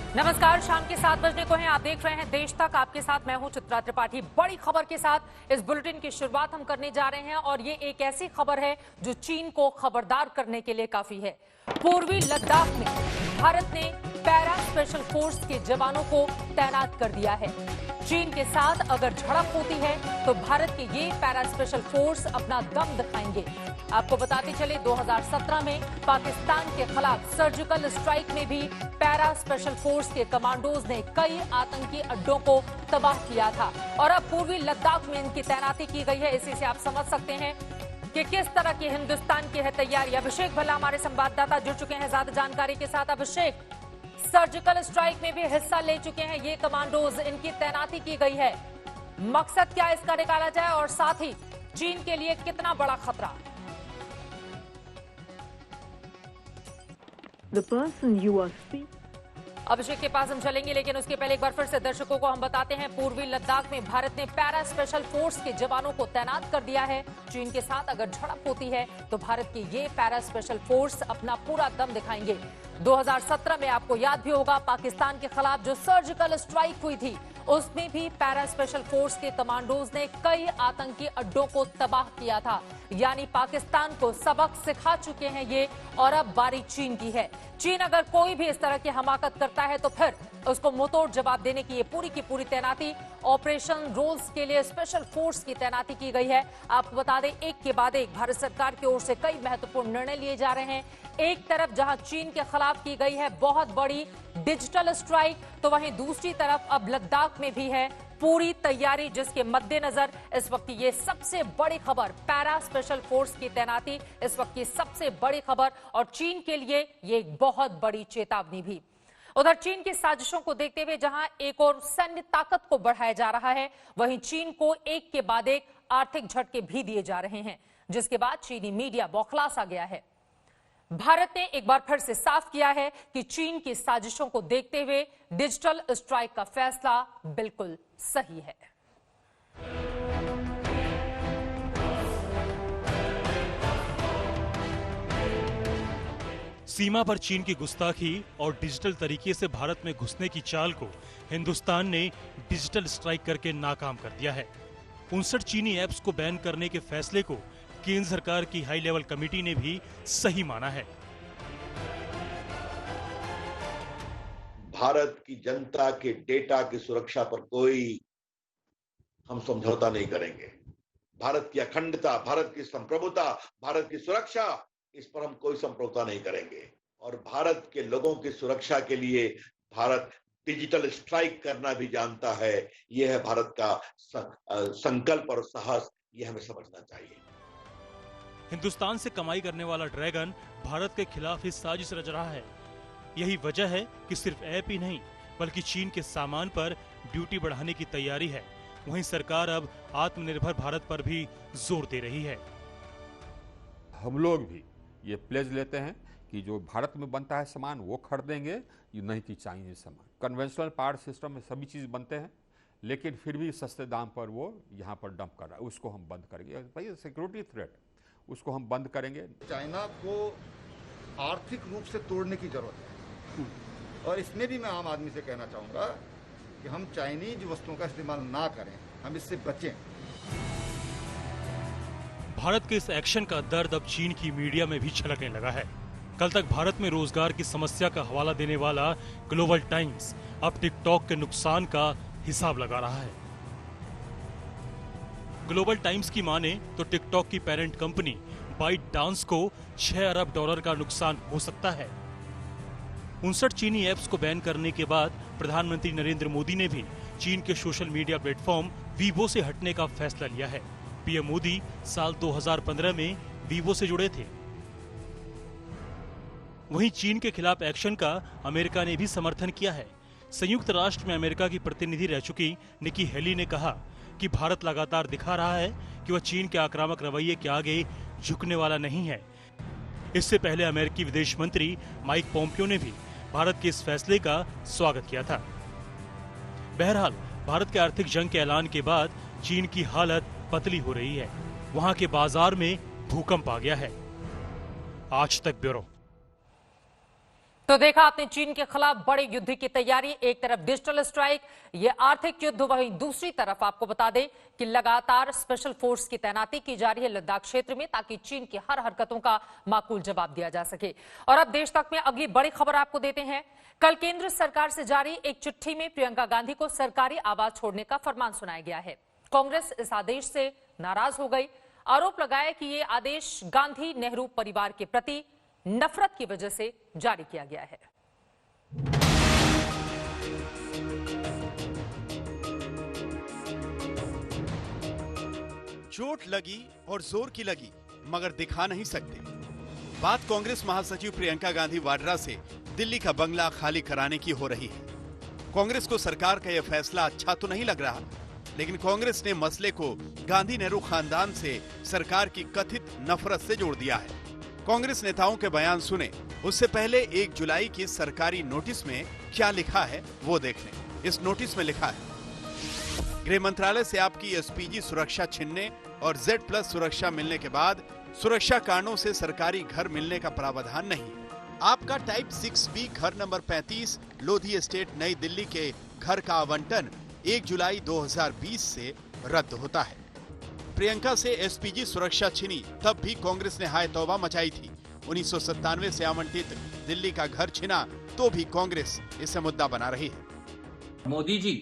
नमस्कार, शाम के 7 बजने को हैं। आप देख रहे हैं देश तक। आपके साथ मैं हूं चित्रा त्रिपाठी। बड़ी खबर के साथ इस बुलेटिन की शुरुआत हम करने जा रहे हैं और ये एक ऐसी खबर है जो चीन को खबरदार करने के लिए काफी है। पूर्वी लद्दाख में भारत ने पैरा स्पेशल फोर्स के जवानों को तैनात कर दिया है। चीन के साथ अगर झड़प होती है तो भारत के ये पैरा स्पेशल फोर्स अपना दम दिखाएंगे। आपको बताते चले 2017 में पाकिस्तान के खिलाफ सर्जिकल स्ट्राइक में भी पैरा स्पेशल फोर्स के कमांडोज ने कई आतंकी अड्डों को तबाह किया था और अब पूर्वी लद्दाख में इनकी तैनाती की गई है। इसी से आप समझ सकते हैं कि किस तरह की हिंदुस्तान की है तैयारी। अभिषेक भल्ला हमारे संवाददाता जुड़ चुके हैं ज्यादा जानकारी के साथ। अभिषेक, सर्जिकल स्ट्राइक में भी हिस्सा ले चुके हैं ये कमांडोज, इनकी तैनाती की गई है। मकसद क्या इसका निकाला जाए और साथ ही चीन के लिए कितना बड़ा खतरा? The person you are speaking. अभिषेक के पास हम चलेंगे, लेकिन उसके पहले एक बार फिर से दर्शकों को हम बताते हैं पूर्वी लद्दाख में भारत ने पैरा स्पेशल फोर्स के जवानों को तैनात कर दिया है। चीन के साथ अगर झड़प होती है तो भारत के ये पैरा स्पेशल फोर्स अपना पूरा दम दिखाएंगे। 2017 में आपको याद भी होगा पाकिस्तान के खिलाफ जो सर्जिकल स्ट्राइक हुई थी, उसमें भी पैरा स्पेशल फोर्स के कमांडोज ने कई आतंकी अड्डों को तबाह किया था। यानी पाकिस्तान को सबक सिखा चुके हैं ये, और अब बारी चीन की है। चीन अगर कोई भी इस तरह की हमाकत करता है तो फिर उसको मुंहतोड़ जवाब देने की ये पूरी की पूरी तैनाती, ऑपरेशन रोल्स के लिए स्पेशल फोर्स की तैनाती की गई है। आपको बता दें, एक के बाद एक भारत सरकार की ओर से कई महत्वपूर्ण निर्णय लिए जा रहे हैं। एक तरफ जहां चीन के खिलाफ की गई है बहुत बड़ी डिजिटल स्ट्राइक, तो वहीं दूसरी तरफ अब लद्दाख में भी है पूरी तैयारी, जिसके मद्देनजर इस वक्त ये सबसे बड़ी खबर, पैरा स्पेशल फोर्स की तैनाती इस वक्त की सबसे बड़ी खबर, और चीन के लिए ये एक बहुत बड़ी चेतावनी भी। उधर चीन की साजिशों को देखते हुए जहां एक और सैन्य ताकत को बढ़ाया जा रहा है, वहीं चीन को एक के बाद एक आर्थिक झटके भी दिए जा रहे हैं, जिसके बाद चीनी मीडिया बौखला सा गया है। भारत ने एक बार फिर से साफ किया है कि चीन की साजिशों को देखते हुए डिजिटल स्ट्राइक का फैसला बिल्कुल सही है। सीमा पर चीन की गुस्ताखी और डिजिटल तरीके से भारत में घुसने की चाल को हिंदुस्तान ने डिजिटल स्ट्राइक करके नाकाम कर दिया है। 59 चीनी ऐप्स को बैन करने के फैसले को केंद्र सरकार की हाई लेवल कमेटी ने भी सही माना है। भारत की जनता के डेटा की सुरक्षा पर कोई हम समझौता नहीं करेंगे। भारत की अखंडता, भारत की संप्रभुता, भारत की सुरक्षा, इस पर हम कोई समझौता नहीं करेंगे। और भारत के लोगों की सुरक्षा के लिए भारत डिजिटल स्ट्राइक करना भी जानता है। यह है भारत का संकल्प और साहस, यह हमें समझना चाहिए। हिंदुस्तान से कमाई करने वाला ड्रैगन भारत के खिलाफ ही साजिश रच रहा है। यही वजह है कि सिर्फ ऐप ही नहीं बल्कि चीन के सामान पर ड्यूटी बढ़ाने की तैयारी है। वहीं सरकार अब आत्मनिर्भर भारत पर भी जोर दे रही है। हम लोग भी ये प्लेज लेते हैं कि जो भारत में बनता है सामान वो खरीदेंगे, ये नहीं कि चाइनीज सामान। कन्वेंशनल पावर सिस्टम में सभी चीज़ बनते हैं, लेकिन फिर भी सस्ते दाम पर वो यहाँ पर डंप कर रहा है, उसको हम बंद करेंगे। भाई सिक्योरिटी थ्रेट, उसको हम बंद करेंगे। चाइना को आर्थिक रूप से तोड़ने की जरूरत है, और इसमें भी मैं आम आदमी से कहना चाहूँगा कि हम चाइनीज वस्तुओं का इस्तेमाल ना करें, हम इससे बचें। भारत के इस एक्शन का दर्द अब चीन की मीडिया में भी छलकने लगा है। कल तक भारत में रोजगार की समस्या का हवाला देने वाला ग्लोबल टाइम्स अब टिकटॉक के नुकसान का हिसाब लगा रहा है। ग्लोबल टाइम्स की माने तो टिकटॉक की पेरेंट कंपनी बाइट डांस को $6 अरब का नुकसान हो सकता है। 59 चीनी ऐप्स को बैन करने के बाद प्रधानमंत्री नरेंद्र मोदी ने भी चीन के सोशल मीडिया प्लेटफॉर्म वीबो से हटने का फैसला लिया है। पीएम मोदी साल 2015 में वीवो से जुड़े थे। वहीं चीन के खिलाफ एक्शन का अमेरिका ने भी समर्थन किया है। संयुक्त राष्ट्र में अमेरिका की प्रतिनिधि रह चुकी निकी हेली ने कहा कि भारत लगातार दिखा रहा है कि वह चीन के आक्रामक रवैये के आगे झुकने वाला नहीं है। इससे पहले अमेरिकी विदेश मंत्री माइक पोम्पियो ने भी भारत के इस फैसले का स्वागत किया था। बहरहाल भारत के आर्थिक जंग के ऐलान के बाद चीन की हालत पतली हो रही है। वहां के बाजार में भूकंप आ गया है। आज तक ब्यूरो। तो देखा आपने चीन के खिलाफ बड़े युद्ध की तैयारी, एक तरफ डिजिटल स्ट्राइक, ये आर्थिक युद्ध, वहीं दूसरी तरफ आपको बता दें कि लगातार स्पेशल फोर्स की तैनाती की जा रही है लद्दाख क्षेत्र में, ताकि चीन की हर हरकतों का माकूल जवाब दिया जा सके। और अब देश तक में अगली बड़ी खबर आपको देते हैं। कल केंद्र सरकार से जारी एक चिट्ठी में प्रियंका गांधी को सरकारी आवास छोड़ने का फरमान सुनाया गया है। कांग्रेस इस आदेश से नाराज हो गई, आरोप लगाया कि ये आदेश गांधी नेहरू परिवार के प्रति नफरत की वजह से जारी किया गया है। चोट लगी और जोर की लगी, मगर दिखा नहीं सकते। बात कांग्रेस महासचिव प्रियंका गांधी वाड्रा से दिल्ली का बंगला खाली कराने की हो रही है। कांग्रेस को सरकार का यह फैसला अच्छा तो नहीं लग रहा, लेकिन कांग्रेस ने मसले को गांधी नेहरू खानदान से सरकार की कथित नफरत से जोड़ दिया है। कांग्रेस नेताओं के बयान सुने उससे पहले 1 जुलाई की सरकारी नोटिस में क्या लिखा है वो देख लें। इस नोटिस में लिखा है, गृह मंत्रालय से आपकी एसपीजी सुरक्षा छीनने और Z+ सुरक्षा मिलने के बाद सुरक्षा कारणों से सरकारी घर मिलने का प्रावधान नहीं। आपका टाइप 6B घर नंबर 35 लोधी एस्टेट नई दिल्ली के घर का आवंटन 1 जुलाई 2020 से रद्द होता है। प्रियंका से एसपीजी सुरक्षा छिनी तब भी कांग्रेस ने हाय तौबा मचाई थी। 1997 से आवंटित दिल्ली का घर छिना तो भी कांग्रेस इसे मुद्दा बना रही है। मोदी जी,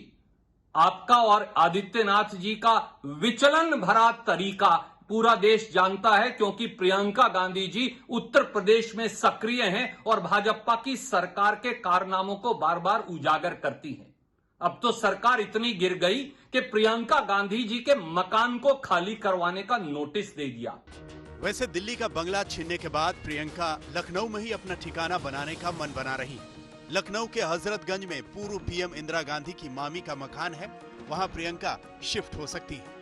आपका और आदित्यनाथ जी का विचलन भरा तरीका पूरा देश जानता है, क्योंकि प्रियंका गांधी जी उत्तर प्रदेश में सक्रिय हैं और भाजपा की सरकार के कारनामों को बार बार उजागर करती हैं। अब तो सरकार इतनी गिर गई कि प्रियंका गांधी जी के मकान को खाली करवाने का नोटिस दे दिया। वैसे दिल्ली का बंगला छीनने के बाद प्रियंका लखनऊ में ही अपना ठिकाना बनाने का मन बना रही। लखनऊ के हजरतगंज में पूर्व पीएम इंदिरा गांधी की मामी का मकान है, वहां प्रियंका शिफ्ट हो सकती है।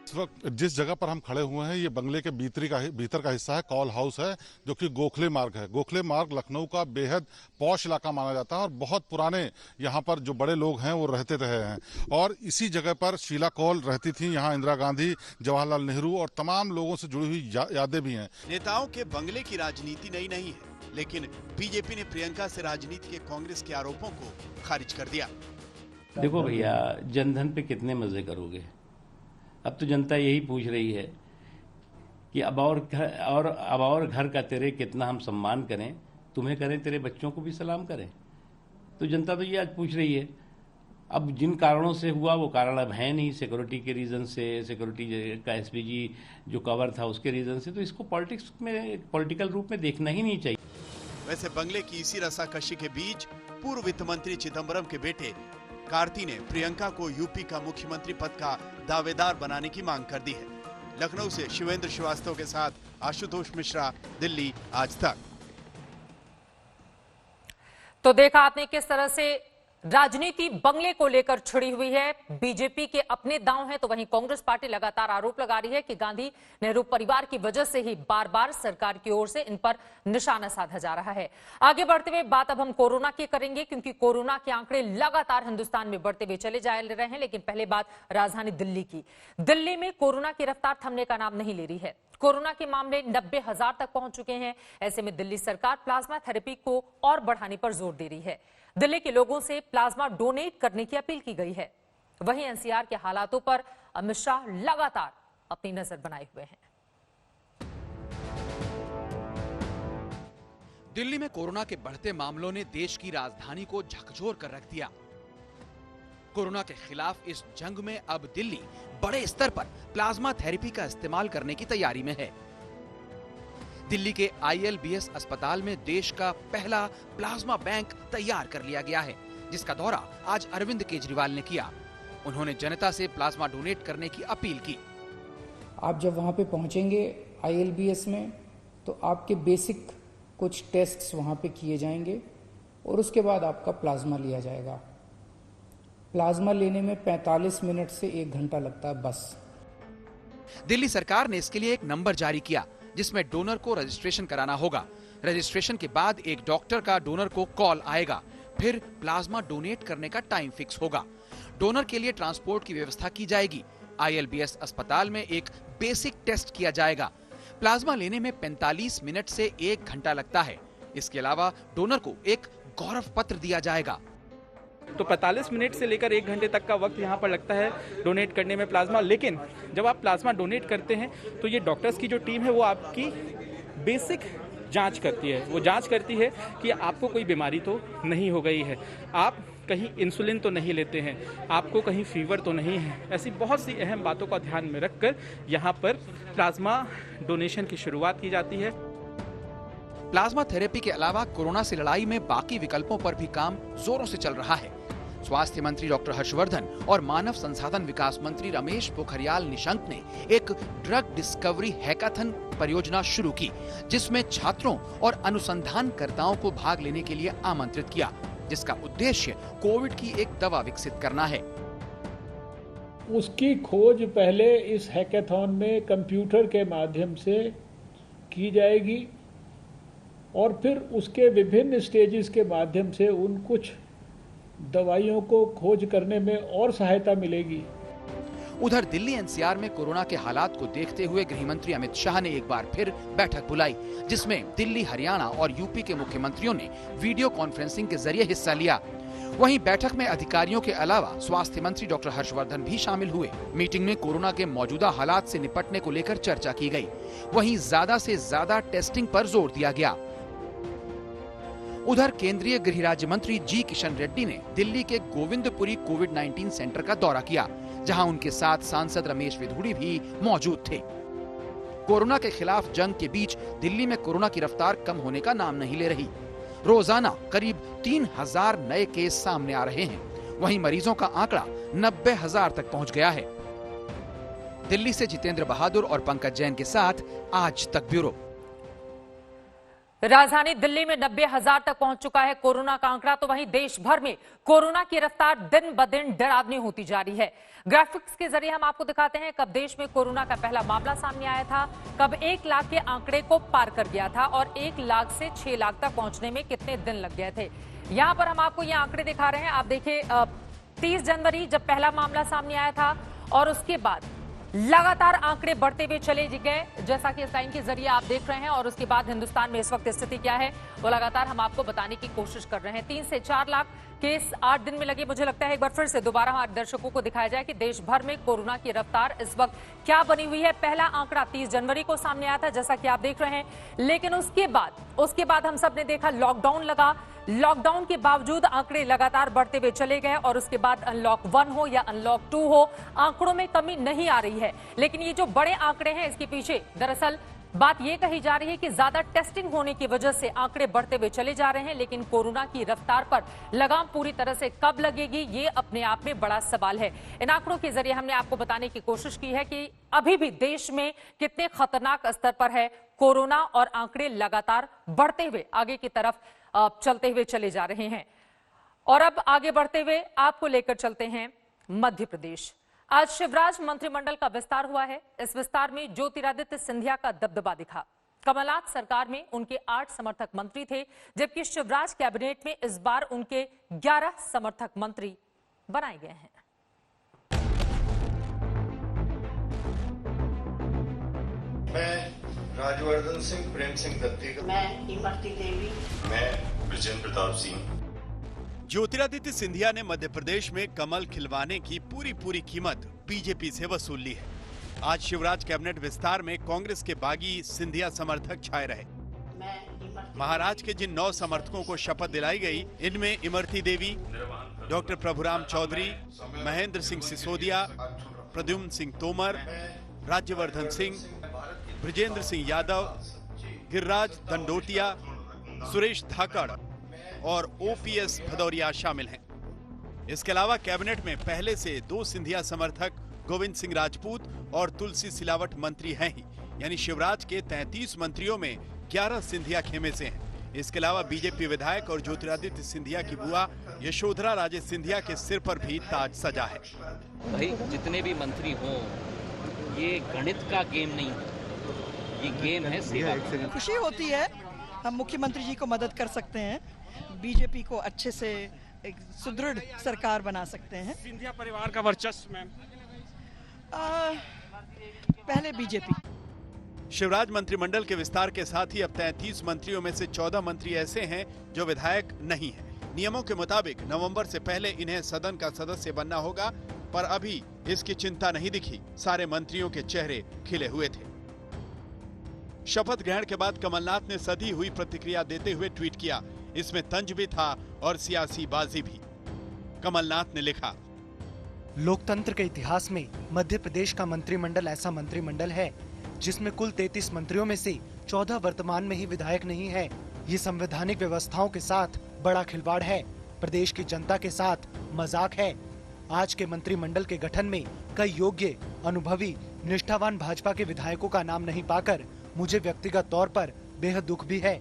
इस वक्त जिस जगह पर हम खड़े हुए हैं ये बंगले के भीतर का हिस्सा है, कॉल हाउस है, जो कि गोखले मार्ग है। गोखले मार्ग लखनऊ का बेहद पॉश इलाका माना जाता है और बहुत पुराने यहाँ पर जो बड़े लोग हैं वो रहते रहे हैं। और इसी जगह पर शीला कौल रहती थी। यहाँ इंदिरा गांधी, जवाहरलाल नेहरू और तमाम लोगों से जुड़ी हुई यादें भी हैं। नेताओं के बंगले की राजनीति नई नहीं है, लेकिन बीजेपी ने प्रियंका से राजनीति के कांग्रेस के आरोपों को खारिज कर दिया। देखो भैया, जनधन पे कितने मजे करोगे? अब तो जनता यही पूछ रही है कि अब और घर का तेरे कितना हम सम्मान करें, तुम्हें करें, तेरे बच्चों को भी सलाम करें। तो जनता तो ये आज पूछ रही है। अब जिन कारणों से हुआ वो कारण अब है नहीं, सिक्योरिटी के रीजन से, सिक्योरिटी का एसपीजी जो कवर था उसके रीजन से, तो इसको पॉलिटिकल रूप में देखना ही नहीं चाहिए। वैसे बंगले की इसी रस्साकशी के बीच पूर्व वित्त मंत्री चिदम्बरम के बेटे कार्ति ने प्रियंका को यूपी का मुख्यमंत्री पद का दावेदार बनाने की मांग कर दी है। लखनऊ से शिवेंद्र श्रीवास्तव के साथ आशुतोष मिश्रा, दिल्ली आज तक। तो देखा आपने किस तरह से राजनीति बंगले को लेकर छिड़ी हुई है। बीजेपी के अपने दांव हैं, तो वहीं कांग्रेस पार्टी लगातार आरोप लगा रही है कि गांधी नेहरू परिवार की वजह से ही बार बार सरकार की ओर से इन पर निशाना साधा जा रहा है। आगे बढ़ते हुए बात अब हम कोरोना की करेंगे, क्योंकि कोरोना के आंकड़े लगातार हिंदुस्तान में बढ़ते हुए चले जा रहे हैं। लेकिन पहले बात राजधानी दिल्ली की। दिल्ली में कोरोना की रफ्तार थमने का नाम नहीं ले रही है। कोरोना के मामले 90,000 तक पहुंच चुके हैं। ऐसे में दिल्ली सरकार प्लाज्मा थेरेपी को और बढ़ाने पर जोर दे रही है। दिल्ली के लोगों से प्लाज्मा डोनेट करने की अपील की गई है। वहीं एनसीआर के हालातों पर अमित शाह लगातार अपनी नजर बनाए हुए हैं। दिल्ली में कोरोना के बढ़ते मामलों ने देश की राजधानी को झकझोर कर रख दिया। कोरोना के खिलाफ इस जंग में अब दिल्ली बड़े स्तर पर प्लाज्मा थेरेपी का इस्तेमाल करने की तैयारी में है। दिल्ली के ILBS अस्पताल में देश का पहला प्लाज्मा बैंक तैयार कर लिया गया है, जिसका दौरा आज अरविंद केजरीवाल ने किया। उन्होंने जनता से प्लाज्मा डोनेट करने की अपील की। आप जब वहां पे पहुंचेंगे ILBS में, तो आपके बेसिक कुछ टेस्ट्स वहां पे किए जाएंगे और उसके बाद आपका प्लाज्मा लिया जाएगा। प्लाज्मा लेने में 45 मिनट से 1 घंटा लगता है बस। दिल्ली सरकार ने इसके लिए एक नंबर जारी किया, जिसमें डोनर को रजिस्ट्रेशन कराना होगा। रजिस्ट्रेशन के बाद एक डॉक्टर का डोनर को कॉल आएगा, फिर प्लाज्मा डोनेट करने का टाइम फिक्स होगा। डोनर के लिए ट्रांसपोर्ट की व्यवस्था की जाएगी। ILBS अस्पताल में एक बेसिक टेस्ट किया जाएगा। प्लाज्मा लेने में 45 मिनट से 1 घंटा लगता है। इसके अलावा डोनर को एक गौरव पत्र दिया जाएगा। तो 45 मिनट से लेकर 1 घंटे तक का वक्त यहाँ पर लगता है डोनेट करने में प्लाज्मा। लेकिन जब आप प्लाज्मा डोनेट करते हैं तो ये डॉक्टर्स की जो टीम है वो आपकी बेसिक जांच करती है। वो जांच करती है कि आपको कोई बीमारी तो नहीं हो गई है, आप कहीं इंसुलिन तो नहीं लेते हैं, आपको कहीं फीवर तो नहीं है। ऐसी बहुत सी अहम बातों का ध्यान में रखकर यहाँ पर प्लाज्मा डोनेशन की शुरुआत की जाती है। प्लाज्मा थेरेपी के अलावा कोरोना से लड़ाई में बाकी विकल्पों पर भी काम जोरों से चल रहा है। स्वास्थ्य मंत्री डॉक्टर हर्षवर्धन और मानव संसाधन विकास मंत्री रमेश पोखरियाल निशंक ने एक ड्रग डिस्कवरी हैकाथन परियोजना शुरू की, जिसमें छात्रों और अनुसंधानकर्ताओं को भाग लेने के लिए आमंत्रित किया, जिसका उद्देश्य कोविड की एक दवा विकसित करना है। उसकी खोज पहले इस हैकाथन में कंप्यूटर के माध्यम से की जाएगी और फिर उसके विभिन्न स्टेजेस के माध्यम से उन कुछ दवाइयों को खोज करने में और सहायता मिलेगी। उधर दिल्ली एनसीआर में कोरोना के हालात को देखते हुए गृह मंत्री अमित शाह ने एक बार फिर बैठक बुलाई, जिसमें दिल्ली, हरियाणा और यूपी के मुख्यमंत्रियों ने वीडियो कॉन्फ्रेंसिंग के जरिए हिस्सा लिया। वहीं बैठक में अधिकारियों के अलावा स्वास्थ्य मंत्री डॉक्टर हर्षवर्धन भी शामिल हुए। मीटिंग में कोरोना के मौजूदा हालात से निपटने को लेकर चर्चा की गई। वहीं ज्यादा से ज्यादा टेस्टिंग पर जोर दिया गया। उधर केंद्रीय गृह राज्य मंत्री जी किशन रेड्डी ने दिल्ली के गोविंदपुरी कोविड-19 सेंटर का दौरा किया, जहां उनके साथ सांसद रमेश विधुड़ी भी मौजूद थे। कोरोना के खिलाफ जंग के बीच दिल्ली में कोरोना की रफ्तार कम होने का नाम नहीं ले रही। रोजाना करीब 3000 नए केस सामने आ रहे हैं। वहीं मरीजों का आंकड़ा 90,000 तक पहुंच गया है। दिल्ली से जितेंद्र बहादुर और पंकज जैन के साथ आज तक ब्यूरो। राजधानी दिल्ली में 90,000 तक पहुंच चुका है कोरोना का आंकड़ा। तो वहीं देश भर में कोरोना की रफ्तार दिन ब दिन डरावनी होती जा रही है। ग्राफिक्स के जरिए हम आपको दिखाते हैं कब देश में कोरोना का पहला मामला सामने आया था, कब 1 लाख के आंकड़े को पार कर गया था और 1 लाख से 6 लाख तक पहुंचने में कितने दिन लग गए थे। यहां पर हम आपको ये आंकड़े दिखा रहे हैं। आप देखिए 30 जनवरी जब पहला मामला सामने आया था और उसके बाद लगातार आंकड़े बढ़ते हुए चले गए, जैसा कि इस लाइन के जरिए आप देख रहे हैं। और उसके बाद हिंदुस्तान में इस वक्त स्थिति क्या है वो लगातार हम आपको बताने की कोशिश कर रहे हैं। 3 से 4 लाख केस 8 दिन में लगे। मुझे लगता है एक बार फिर से दोबारा हमारे दर्शकों को दिखाया जाए कि देश भर में कोरोना की रफ्तार इस वक्त क्या बनी हुई है। पहला आंकड़ा 30 जनवरी को सामने आया था, जैसा कि आप देख रहे हैं। लेकिन उसके बाद हम सब ने देखा लॉकडाउन लगा। लॉकडाउन के बावजूद आंकड़े लगातार बढ़ते हुए चले गए और उसके बाद अनलॉक 1 हो या अनलॉक 2 हो, आंकड़ों में कमी नहीं आ रही है। लेकिन ये जो बड़े आंकड़े हैं, इसके पीछे दरअसल बात यह कही जा रही है कि ज्यादा टेस्टिंग होने की वजह से आंकड़े बढ़ते हुए चले जा रहे हैं। लेकिन कोरोना की रफ्तार पर लगाम पूरी तरह से कब लगेगी, ये अपने आप में बड़ा सवाल है। इन आंकड़ों के जरिए हमने आपको बताने की कोशिश की है कि अभी भी देश में कितने खतरनाक स्तर पर है कोरोना और आंकड़े लगातार बढ़ते हुए आगे की तरफ चलते हुए चले जा रहे हैं। और अब आगे बढ़ते हुए आपको लेकर चलते हैं मध्य प्रदेश। आज शिवराज मंत्रिमंडल का विस्तार हुआ है। इस विस्तार में ज्योतिरादित्य सिंधिया का दबदबा दिखा। कमलनाथ सरकार में उनके 8 समर्थक मंत्री थे, जबकि शिवराज कैबिनेट में इस बार उनके 11 समर्थक मंत्री बनाए गए हैं। मैं राजवर्धन सिंह, प्रेम सिंह दत्ती, मैं इमरती देवी, मैं विजेंद्र प्रताप सिंह। ज्योतिरादित्य सिंधिया ने मध्य प्रदेश में कमल खिलवाने की पूरी कीमत बीजेपी से वसूल ली है। आज शिवराज कैबिनेट विस्तार में कांग्रेस के बागी सिंधिया समर्थक छाए रहे। महाराज के जिन 9 समर्थकों को शपथ दिलाई गई, इनमें इमरती देवी, डॉक्टर प्रभुराम चौधरी, महेंद्र सिंह सिसोदिया, प्रद्युम्न सिंह तोमर, राज्यवर्धन सिंह, ब्रजेंद्र सिंह यादव, गिरिराज दंडोतिया, सुरेश धाकड़ और ओपीएस भदौरिया शामिल हैं। इसके अलावा कैबिनेट में पहले से 2 सिंधिया समर्थक गोविंद सिंह राजपूत और तुलसी सिलावट मंत्री हैं ही, यानी शिवराज के 33 मंत्रियों में 11 सिंधिया खेमे से हैं। इसके अलावा बीजेपी विधायक और ज्योतिरादित्य सिंधिया की बुआ यशोधरा राजे सिंधिया के सिर पर भी ताज सजा है। भाई जितने भी मंत्री हों, ये गणित का गेम नहीं, ये गेम है सेवा। खुशी होती है हम मुख्यमंत्री जी को मदद कर सकते हैं, बीजेपी को अच्छे से एक सुदृढ़ सरकार बना सकते हैं। सिंधिया परिवार का वर्चस्व मैम, पहले बीजेपी। शिवराज मंत्रिमंडल के विस्तार के साथ ही अब 33 मंत्रियों में से 14 मंत्री ऐसे हैं जो विधायक नहीं हैं। नियमों के मुताबिक नवंबर से पहले इन्हें सदन का सदस्य बनना होगा, पर अभी इसकी चिंता नहीं दिखी। सारे मंत्रियों के चेहरे खिले हुए थे। शपथ ग्रहण के बाद कमलनाथ ने सधी हुई प्रतिक्रिया देते हुए ट्वीट किया। इसमें तंज भी था और सियासी बाजी भी। कमलनाथ ने लिखा, लोकतंत्र के इतिहास में मध्य प्रदेश का मंत्रिमंडल ऐसा मंत्रिमंडल है जिसमें कुल 33 मंत्रियों में से 14 वर्तमान में ही विधायक नहीं है। ये संवैधानिक व्यवस्थाओं के साथ बड़ा खिलवाड़ है, प्रदेश की जनता के साथ मजाक है। आज के मंत्रिमंडल के गठन में कई योग्य, अनुभवी, निष्ठावान भाजपा के विधायकों का नाम नहीं पाकर मुझे व्यक्तिगत तौर पर बेहद दुख भी है।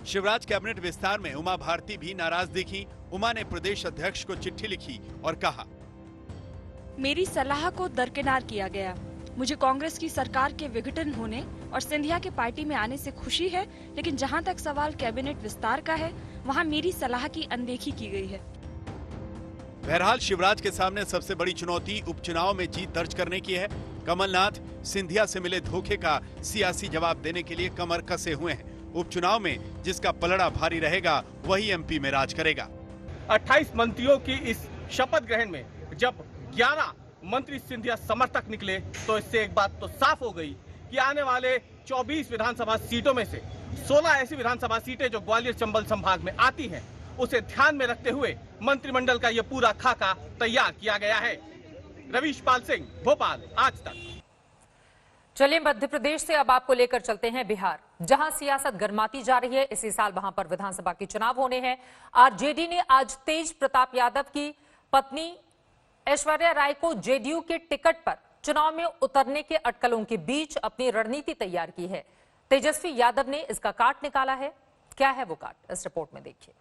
शिवराज कैबिनेट विस्तार में उमा भारती भी नाराज दिखी। उमा ने प्रदेश अध्यक्ष को चिट्ठी लिखी और कहा, मेरी सलाह को दरकिनार किया गया। मुझे कांग्रेस की सरकार के विघटन होने और सिंधिया के पार्टी में आने से खुशी है, लेकिन जहां तक सवाल कैबिनेट विस्तार का है, वहां मेरी सलाह की अनदेखी की गई है। बहरहाल शिवराज के सामने सबसे बड़ी चुनौती उपचुनाव में जीत दर्ज करने की है। कमलनाथ सिंधिया से मिले धोखे का सियासी जवाब देने के लिए कमर कसे हुए हैं। उपचुनाव में जिसका पलड़ा भारी रहेगा वही एमपी में राज करेगा। 28 मंत्रियों की इस शपथ ग्रहण में जब 11 मंत्री सिंधिया समर्थक निकले तो इससे एक बात तो साफ हो गई कि आने वाले 24 विधानसभा सीटों में से 16 ऐसी विधानसभा सीटें जो ग्वालियर चंबल संभाग में आती हैं, उसे ध्यान में रखते हुए मंत्रिमंडल का यह पूरा खाका तैयार किया गया है। रवीश पाल सिंह, भोपाल, आज तक। चलिए मध्य प्रदेश से अब आपको लेकर चलते हैं बिहार, जहां सियासत गर्माती जा रही है। इसी साल वहां पर विधानसभा के चुनाव होने हैं। आरजेडी ने आज तेज प्रताप यादव की पत्नी ऐश्वर्या राय को जेडीयू के टिकट पर चुनाव में उतरने के अटकलों के बीच अपनी रणनीति तैयार की है। तेजस्वी यादव ने इसका काट निकाला है। क्या है वो काट, इस रिपोर्ट में देखिए।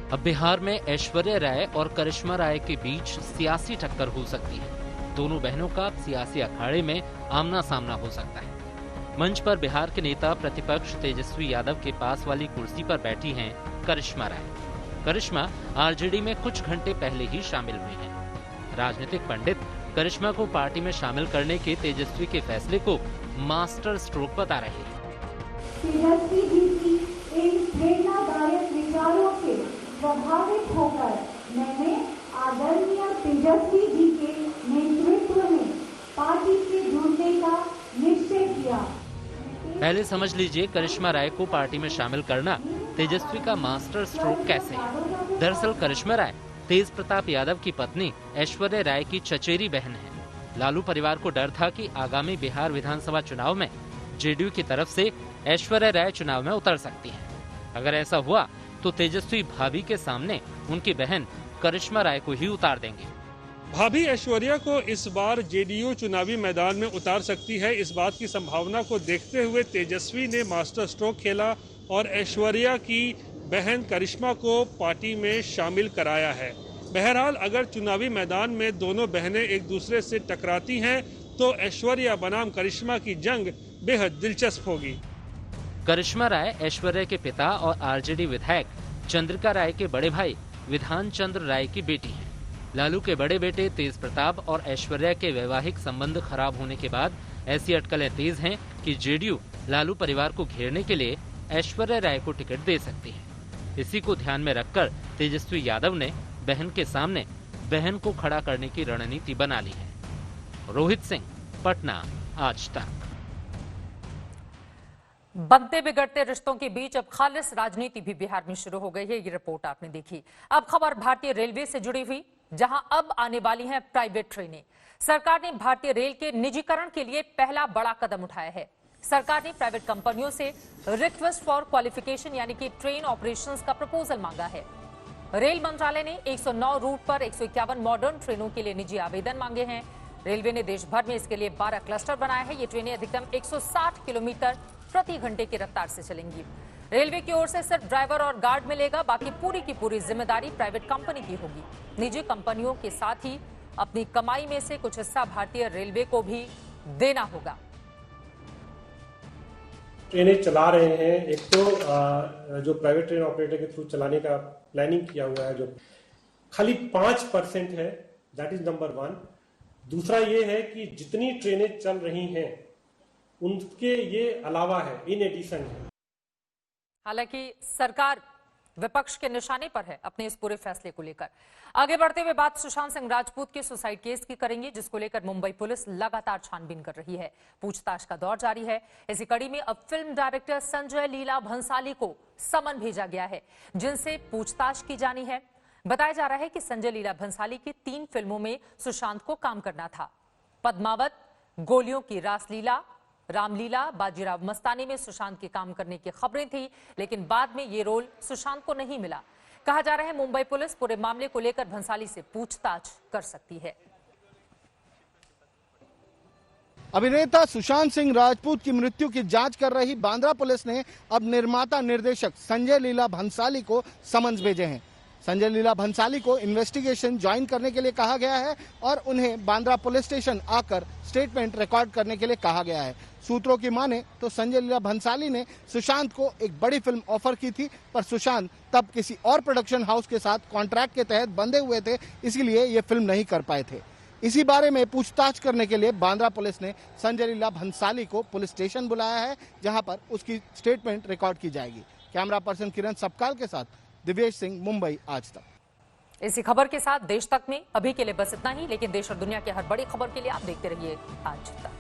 अब बिहार में ऐश्वर्या राय और करिश्मा राय के बीच सियासी टक्कर हो सकती है। दोनों बहनों का सियासी अखाड़े में आमना सामना हो सकता है। मंच पर बिहार के नेता प्रतिपक्ष तेजस्वी यादव के पास वाली कुर्सी पर बैठी हैं करिश्मा राय। करिश्मा आरजेडी में कुछ घंटे पहले ही शामिल हुई हैं। राजनीतिक पंडित करिश्मा को पार्टी में शामिल करने के तेजस्वी के फैसले को मास्टर स्ट्रोक बता रहे हैं। तेजस्वी जी की इन प्रेरणादायक विचारों से प्रभावित होकर मैंने आदरणीय तेजस्वी जी के नेतृत्व में पार्टी से जुड़ने का निश्चय किया। पहले समझ लीजिए करिश्मा राय को पार्टी में शामिल करना तेजस्वी का मास्टर स्ट्रोक कैसे है। दरअसल करिश्मा राय तेज प्रताप यादव की पत्नी ऐश्वर्या राय की चचेरी बहन है। लालू परिवार को डर था कि आगामी बिहार विधानसभा चुनाव में जेडीयू की तरफ से ऐश्वर्या राय चुनाव में उतर सकती हैं। अगर ऐसा हुआ तो तेजस्वी भाभी के सामने उनकी बहन करिश्मा राय को ही उतार देंगे। भाभी ऐश्वर्या को इस बार जेडीयू चुनावी मैदान में उतार सकती है। इस बात की संभावना को देखते हुए तेजस्वी ने मास्टर स्ट्रोक खेला और ऐश्वर्या की बहन करिश्मा को पार्टी में शामिल कराया है। बहरहाल अगर चुनावी मैदान में दोनों बहनें एक दूसरे से टकराती हैं तो ऐश्वर्या बनाम करिश्मा की जंग बेहद दिलचस्प होगी। करिश्मा राय ऐश्वर्या के पिता और आरजेडी विधायक चंद्रिका राय के बड़े भाई विधान चंद्र राय की बेटी हैं। लालू के बड़े बेटे तेज प्रताप और ऐश्वर्या के वैवाहिक संबंध खराब होने के बाद ऐसी अटकलें तेज हैं कि जेडीयू लालू परिवार को घेरने के लिए ऐश्वर्या राय को टिकट दे सकती है। इसी को ध्यान में रखकर तेजस्वी यादव ने बहन के सामने बहन को खड़ा करने की रणनीति बना ली है। रोहित सिंह, पटना, आज तक। बनते बिगड़ते रिश्तों के बीच अब खालिस राजनीति भी बिहार में शुरू हो गई है। ये रिपोर्ट आपने देखी। अब खबर भारतीय रेलवे से जुड़ी हुई, जहां अब आने वाली हैं प्राइवेट ट्रेनें। सरकार ने भारतीय रेल के निजीकरण के लिए पहला बड़ा कदम उठाया है। सरकार ने प्राइवेट कंपनियों से रिक्वेस्ट फॉर क्वालिफिकेशन यानी कि ट्रेन ऑपरेशंस का प्रपोजल मांगा है। रेल मंत्रालय ने 109 रूट पर 151 मॉडर्न ट्रेनों के लिए निजी आवेदन मांगे हैं। रेलवे ने देश भर में इसके लिए 12 क्लस्टर बनाए हैं। ये ट्रेनें अधिकतम 160 किलोमीटर प्रति घंटे की रफ्तार से चलेंगी। रेलवे की ओर से सिर्फ ड्राइवर और गार्ड मिलेगा, बाकी पूरी की पूरी जिम्मेदारी प्राइवेट कंपनी की होगी। निजी कंपनियों के साथ ही अपनी कमाई में से कुछ हिस्सा भारतीय रेलवे को भी देना होगा। ट्रेनें चला रहे हैं, एक तो जो प्राइवेट ट्रेन ऑपरेटर के थ्रू चलाने का प्लानिंग किया हुआ है, जो खाली 5% है, दैट इज नंबर 1। दूसरा ये है कि जितनी ट्रेनें चल रही हैं उनके ये अलावा है, इन एडिशन है। हालांकि सरकार विपक्ष के निशाने पर है अपने इस पूरे फैसले को लेकर। आगे बढ़ते हुए बात सुशांत सिंह राजपूत के सुसाइड केस की करेंगे, जिसको लेकर मुंबई पुलिस लगातार छानबीन कर रही है। पूछताछ का दौर जारी है। इसी कड़ी में अब फिल्म डायरेक्टर संजय लीला भंसाली को समन भेजा गया है, जिनसे पूछताछ की जानी है। बताया जा रहा है कि संजय लीला भंसाली की 3 फिल्मों में सुशांत को काम करना था। पद्मावत, गोलियों की रासलीला, रामलीला, बाजीराव मस्तानी में सुशांत के काम करने की खबरें थी, लेकिन बाद में ये रोल सुशांत को नहीं मिला। कहा जा रहा है मुंबई पुलिस पूरे मामले को लेकर भंसाली से पूछताछ कर सकती है। अभिनेता सुशांत सिंह राजपूत की मृत्यु की जांच कर रही बांद्रा पुलिस ने अब निर्माता निर्देशक संजय लीला भंसाली को समन्स भेजे हैं। संजय लीला भंसाली को इन्वेस्टिगेशन ज्वाइन करने के लिए कहा गया है और उन्हें बांद्रा पुलिस स्टेशन आकर स्टेटमेंट रिकॉर्ड करने के लिए कहा गया है। सूत्रों की माने तो संजय लीला भंसाली ने सुशांत को एक बड़ी फिल्म ऑफर की थी, पर सुशांत तब किसी और प्रोडक्शन हाउस के साथ कॉन्ट्रैक्ट के तहत बंधे हुए थे, इसलिए ये फिल्म नहीं कर पाए थे। इसी बारे में पूछताछ करने के लिए बांद्रा पुलिस ने संजय लीला भंसाली को पुलिस स्टेशन बुलाया है, जहां पर उसकी स्टेटमेंट रिकॉर्ड की जाएगी। कैमरा पर्सन किरण सबकाल के साथ दिव्येश सिंह, मुंबई आज तक। इसी खबर के साथ देश तक में अभी के लिए बस इतना ही, लेकिन देश और दुनिया की हर बड़ी खबर के लिए आप देखते रहिए आज तक।